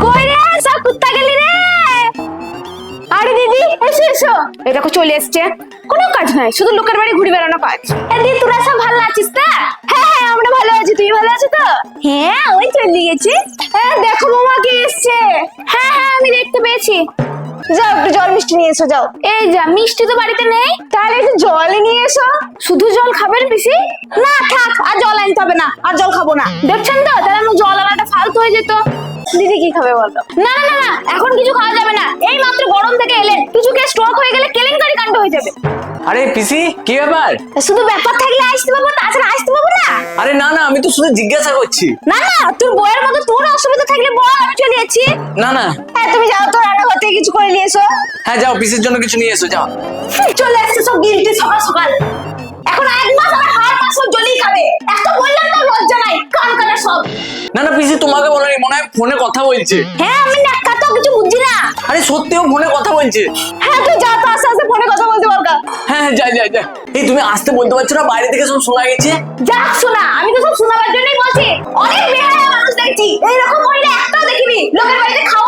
কই রে সব কুত্তা গেলি রে? আরে দিদি এসো এসো, এই দেখো চলে এসছে। কোনো কাজ নাই, শুধু লোকের বাড়ি ঘুরে বেড়ানো কাজ। দিদি তোরা সব ভালো আছিস তো? হ্যাঁ হ্যাঁ আমরা ভালো আছি, তুই ভালো আছিস তো? হ্যাঁ ওই চলে গেছি। দেখো মামা কে এসছে। হ্যাঁ হ্যাঁ আমি দেখতে পেয়েছি। যাও একটু জল মিষ্টি নিয়ে এসো যাও। এই যা, মিষ্টি তো বাড়িতে নেই, তাহলে একটু জল নিয়ে এসো। শুধু জল খাবেন পিসি? না থাক, আর জল আনতে হবে না, আর জল খাবো না। দেখছেন তো তাহলে আমার জল আনাটা ফালতু হয়ে যেত। দিদি কি খাবে বলো? না না না এখন কিছু খাওয়া যাবে না, এই মাত্র গরম থেকে এলেন, কিছু খেয়ে স্ট্রোক হয়ে গেলে কেলেঙ্কারি কাণ্ড হয়ে যাবে। আরে পিসি কি ব্যাপার? শুধু ব্যাপার থাকলে আসতে পাবো, তাছাড়া আসতে পাবো না। আরে না না, আমি তো শুধু জিজ্ঞাসা করছি। না না তোর বইয়ের মতো তোর অসুবিধা থাকলে বল, আমি চলে যাচ্ছি। না না। হ্যাঁ তুমি যাও তো, রান্নাঘর থেকে কিছু করে নিয়ে এসো। হ্যাঁ যাও, পিসির জন্য কিছু নিয়ে এসো যাও। চলে আসছে সব গিলটি সকাল সকাল। এখন এক মাস আমার হাড় মাস সব জলেই খাবে। এত বললাম তো লজ্জা নাই, কান কাটা সব। না না পিসি, তোমাকে বলেনি, মনে হয় ফোনে কথা বলছে। হ্যাঁ আমি নাক্কা তো কিছু বুঝছি না। আরে সত্যিও ফোনে কথা বলছে। হ্যাঁ তুই যা তো, আস্তে আস্তে ফোনে কথা বলতে পারকা। হ্যাঁ হ্যাঁ যাই যাই যাই। এই তুমি আসতে বলতে পারছো না? বাইরে থেকে সব শোনা গেছে। যাক শোনা, আমি তো সব শোনাবার জন্যই বলছি। অনেক বেহায়া মানুষ দেখছি, এইরকম মহিলা একটাও দেখিনি লোকের বাড়িতে খাওয়া